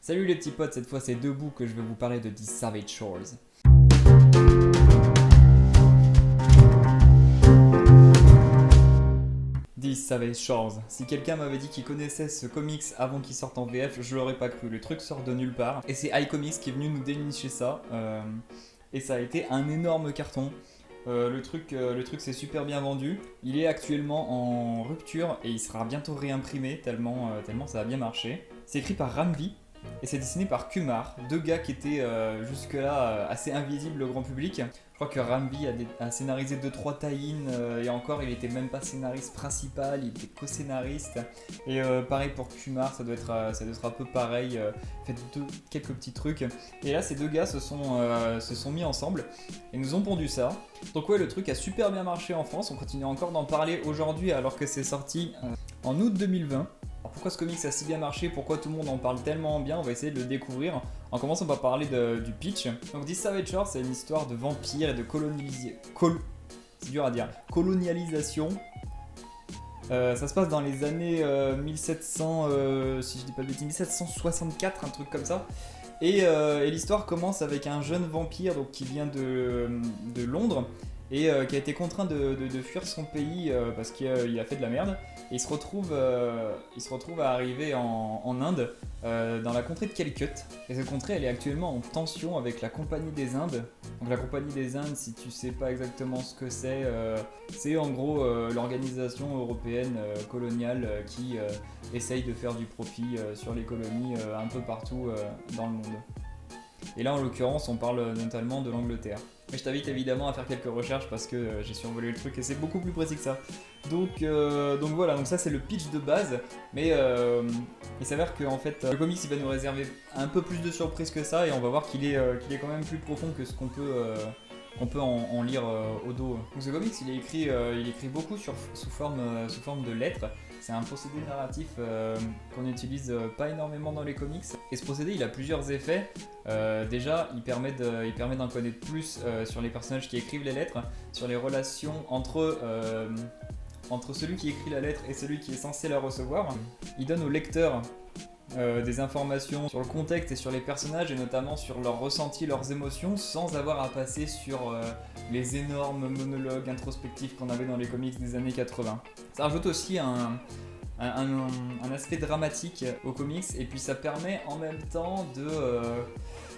Salut les petits potes, cette fois c'est Debout que je vais vous parler de These Savage Shores. These Savage Shores. Si quelqu'un m'avait dit qu'il connaissait ce comics avant qu'il sorte en VF, je l'aurais pas cru. Le truc sort de nulle part. Et c'est iComics qui est venu nous dénicher ça. Et ça a été un énorme carton. Le truc s'est super bien vendu. Il est actuellement en rupture et il sera bientôt réimprimé tellement ça a bien marché. C'est écrit par Ramvi et c'est dessiné par Kumar, deux gars qui étaient jusque-là assez invisibles au grand public. Je crois que Ramvi a scénarisé 2-3 tie-in et encore il était même pas scénariste principal, il était co-scénariste. Et pareil pour Kumar, ça doit être un peu pareil, fait quelques petits trucs. Et là ces deux gars se sont mis ensemble et nous ont pondu ça. Donc ouais, le truc a super bien marché en France, on continue encore d'en parler aujourd'hui alors que c'est sorti en août 2020. Alors pourquoi ce comics a si bien marché, pourquoi tout le monde en parle tellement bien, on va essayer de le découvrir. En commençant par parler du pitch. Donc These Savage Shores, c'est une histoire de vampires et de c'est dur à dire. Colonialisation. Ça se passe dans les années 1700, si je dis pas de bêtises, 1764, un truc comme ça. Et l'histoire commence avec un jeune vampire donc, qui vient de Londres et qui a été contraint de fuir son pays parce qu'il a fait de la merde. Et il se retrouve à arriver en Inde, dans la contrée de Calicut. Et cette contrée, elle est actuellement en tension avec la Compagnie des Indes. Donc la Compagnie des Indes, si tu sais pas exactement ce que c'est en gros l'organisation européenne coloniale qui essaye de faire du profit sur les colonies un peu partout dans le monde. Et là, en l'occurrence, on parle notamment de l'Angleterre. Mais je t'invite évidemment à faire quelques recherches parce que j'ai survolé le truc et c'est beaucoup plus précis que ça. Donc voilà, donc ça c'est le pitch de base, mais il s'avère que en fait, le comics il va nous réserver un peu plus de surprises que ça et on va voir qu'il est quand même plus profond que ce qu'on peut en lire au dos. Donc ce comics il est écrit beaucoup sous forme de lettres. C'est un procédé narratif qu'on n'utilise pas énormément dans les comics. Et ce procédé, il a plusieurs effets. Déjà, il permet d'en connaître plus sur les personnages qui écrivent les lettres, sur les relations entre celui qui écrit la lettre et celui qui est censé la recevoir. Il donne au lecteur des informations sur le contexte et sur les personnages et notamment sur leurs ressentis, leurs émotions sans avoir à passer sur les énormes monologues introspectifs qu'on avait dans les comics des années 80. Ça rajoute aussi un aspect dramatique aux comics et puis ça permet en même temps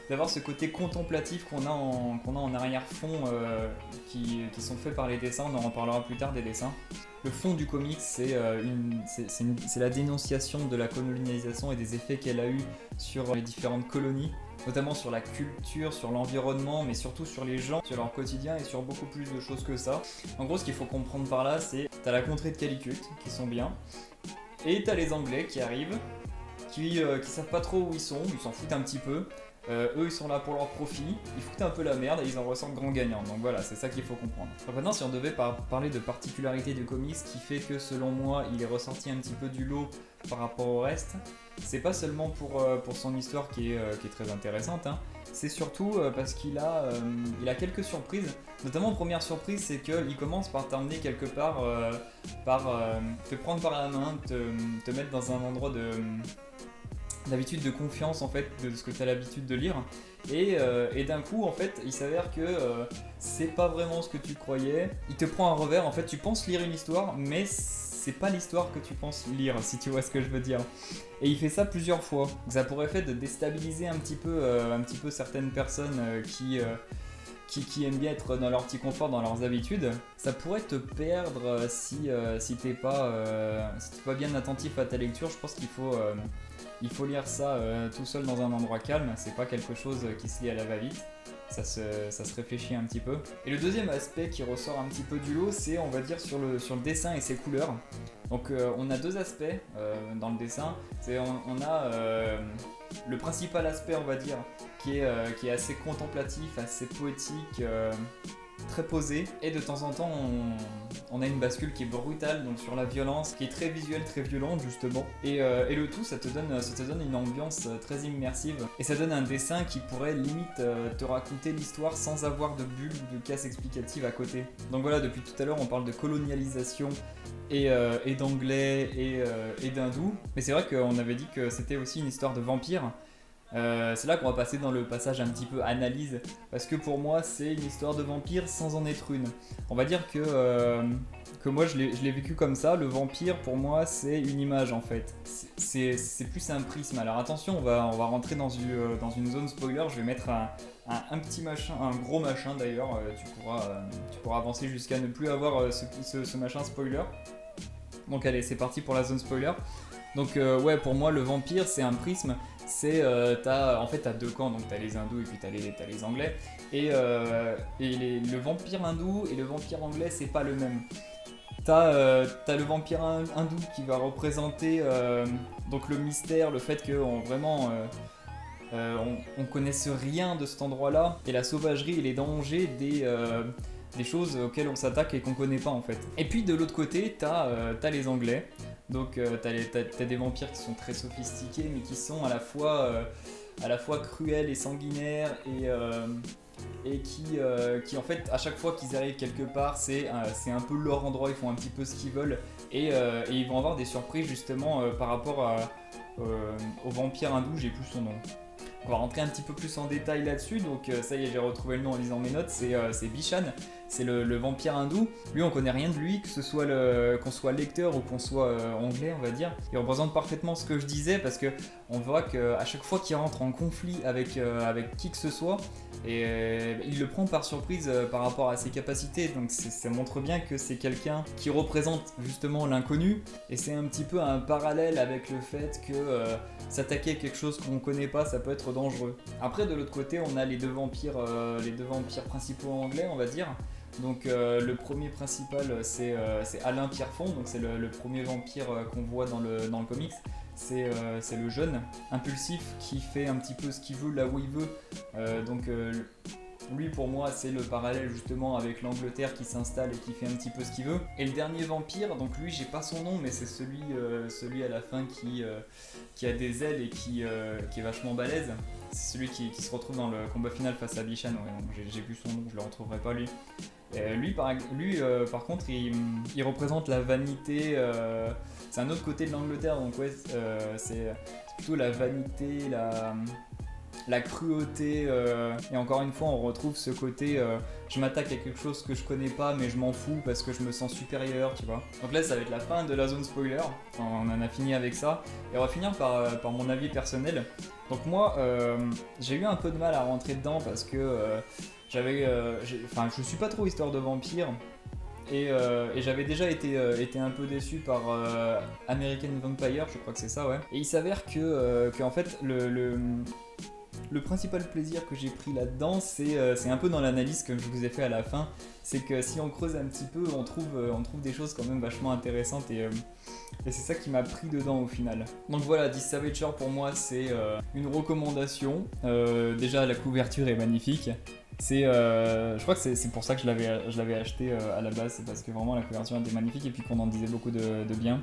d'avoir ce côté contemplatif qu'on a en arrière-fond qui sont faits par les dessins, on en reparlera plus tard des dessins. Le fond du comics, c'est la dénonciation de la colonialisation et des effets qu'elle a eu sur les différentes colonies, notamment sur la culture, sur l'environnement, mais surtout sur les gens, sur leur quotidien et sur beaucoup plus de choses que ça. En gros, ce qu'il faut comprendre par là, c'est t'as la contrée de Calicut, qui sont bien, et t'as les Anglais qui arrivent, qui savent pas trop où ils sont, ils s'en foutent un petit peu. Eux ils sont là pour leur profit, ils foutent un peu la merde et ils en ressortent grand gagnant. Donc voilà, c'est ça qu'il faut comprendre. Donc maintenant, si on devait parler de particularité du comics qui fait que selon moi il est ressorti un petit peu du lot par rapport au reste, c'est pas seulement pour son histoire qui est très intéressante, hein. C'est surtout parce qu'il a quelques surprises. Notamment, première surprise, c'est qu'il commence par t'emmener quelque part, te prendre par la main, te mettre dans un endroit d'habitude de confiance en fait de ce que tu as l'habitude de lire et d'un coup en fait il s'avère que c'est pas vraiment ce que tu croyais, il te prend un revers, en fait tu penses lire une histoire mais c'est pas l'histoire que tu penses lire, si tu vois ce que je veux dire, et il fait ça plusieurs fois. Ça pourrait faire de déstabiliser un petit peu certaines personnes qui aiment bien être dans leur petit confort, dans leurs habitudes. Ça pourrait te perdre si t'es pas bien attentif à ta lecture. Je pense qu'il faut lire ça tout seul dans un endroit calme, c'est pas quelque chose qui se lit à la va-vite, ça se réfléchit un petit peu. Et le deuxième aspect qui ressort un petit peu du lot, c'est on va dire sur le dessin et ses couleurs. Donc on a deux aspects dans le dessin, on a le principal aspect on va dire qui est assez contemplatif, assez poétique, très posé, et de temps en temps on a une bascule qui est brutale, donc sur la violence, qui est très visuelle, très violente justement, et le tout ça te donne une ambiance très immersive, et ça donne un dessin qui pourrait limite te raconter l'histoire sans avoir de bulle ou de casse explicative à côté. Donc voilà, depuis tout à l'heure on parle de colonialisation et d'anglais et d'hindous, mais c'est vrai qu'on avait dit que c'était aussi une histoire de vampires. C'est là qu'on va passer dans le passage un petit peu analyse, parce que pour moi c'est une histoire de vampire sans en être une. On va dire que moi je l'ai vécu comme ça. Le vampire pour moi c'est une image en fait, c'est plus un prisme. Alors attention, on va rentrer dans une zone spoiler. Je vais mettre un petit machin, un gros machin d'ailleurs. Tu pourras avancer jusqu'à ne plus avoir ce machin spoiler. Donc allez, c'est parti pour la zone spoiler. Donc ouais, pour moi le vampire c'est un prisme. En fait t'as deux camps, donc t'as les hindous et puis t'as les anglais. Le vampire hindou et le vampire anglais c'est pas le même. T'as le vampire hindou qui va représenter donc le mystère, le fait qu'on on connaisse rien de cet endroit-là, et la sauvagerie et les dangers des choses auxquelles on s'attaque et qu'on connaît pas en fait. Et puis de l'autre côté, t'as les Anglais. Donc t'as des vampires qui sont très sophistiqués, mais qui sont à la fois cruels et sanguinaires, et qui en fait à chaque fois qu'ils arrivent quelque part, c'est un peu leur endroit, ils font un petit peu ce qu'ils veulent, et ils vont avoir des surprises justement par rapport au vampire hindou, j'ai plus son nom. On va rentrer un petit peu plus en détail là-dessus. Donc ça y est, j'ai retrouvé le nom en lisant mes notes. C'est Bishan, c'est le vampire hindou. Lui, on connaît rien de lui, que ce soit qu'on soit lecteur ou qu'on soit anglais, on va dire. Il représente parfaitement ce que je disais, parce que on voit qu'à chaque fois qu'il rentre en conflit avec qui que ce soit, il le prend par surprise par rapport à ses capacités. Donc ça montre bien que c'est quelqu'un qui représente justement l'inconnu, et c'est un petit peu un parallèle avec le fait que s'attaquer à quelque chose qu'on ne connaît pas, ça peut être dangereux. Après, de l'autre côté, on a les deux vampires principaux anglais, on va dire. Donc le premier principal, c'est Alain Pierrefonds, donc c'est le premier vampire qu'on voit dans le comics. C'est le jeune impulsif qui fait un petit peu ce qu'il veut là où il veut. Lui, pour moi, c'est le parallèle justement avec l'Angleterre qui s'installe et qui fait un petit peu ce qu'il veut. Et le dernier vampire, donc lui, j'ai pas son nom, mais c'est celui à la fin qui a des ailes et qui est vachement balèze. C'est celui qui se retrouve dans le combat final face à Bishan. Ouais, j'ai vu son nom, je le retrouverai pas lui. Lui, par contre, il représente la vanité. C'est un autre côté de l'Angleterre, donc ouais, c'est plutôt la vanité, la cruauté, et encore une fois on retrouve ce côté je m'attaque à quelque chose que je connais pas, mais je m'en fous parce que je me sens supérieur, tu vois. Donc là ça va être la fin de la zone spoiler, on en a fini avec ça, et on va finir par mon avis personnel. Donc moi j'ai eu un peu de mal à rentrer dedans parce que je suis pas trop histoire de vampire. Et j'avais déjà été un peu déçu par American Vampire, je crois que c'est ça, ouais. Et il s'avère que en fait le principal plaisir que j'ai pris là-dedans, c'est un peu dans l'analyse que je vous ai fait à la fin. C'est que si on creuse un petit peu, on trouve des choses quand même vachement intéressantes, et c'est ça qui m'a pris dedans au final. Donc voilà, This Savager pour moi c'est une recommandation. Déjà la couverture est magnifique. Je crois que c'est pour ça que je l'avais acheté à la base, c'est parce que vraiment la couverture était magnifique et puis qu'on en disait beaucoup de bien.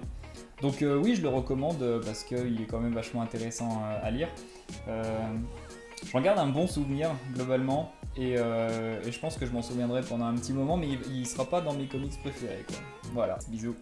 Donc oui, je le recommande parce qu'il est quand même vachement intéressant à lire. J'en garde un bon souvenir globalement, et je pense que je m'en souviendrai pendant un petit moment, mais il sera pas dans mes comics préférés, quoi. Voilà, bisous.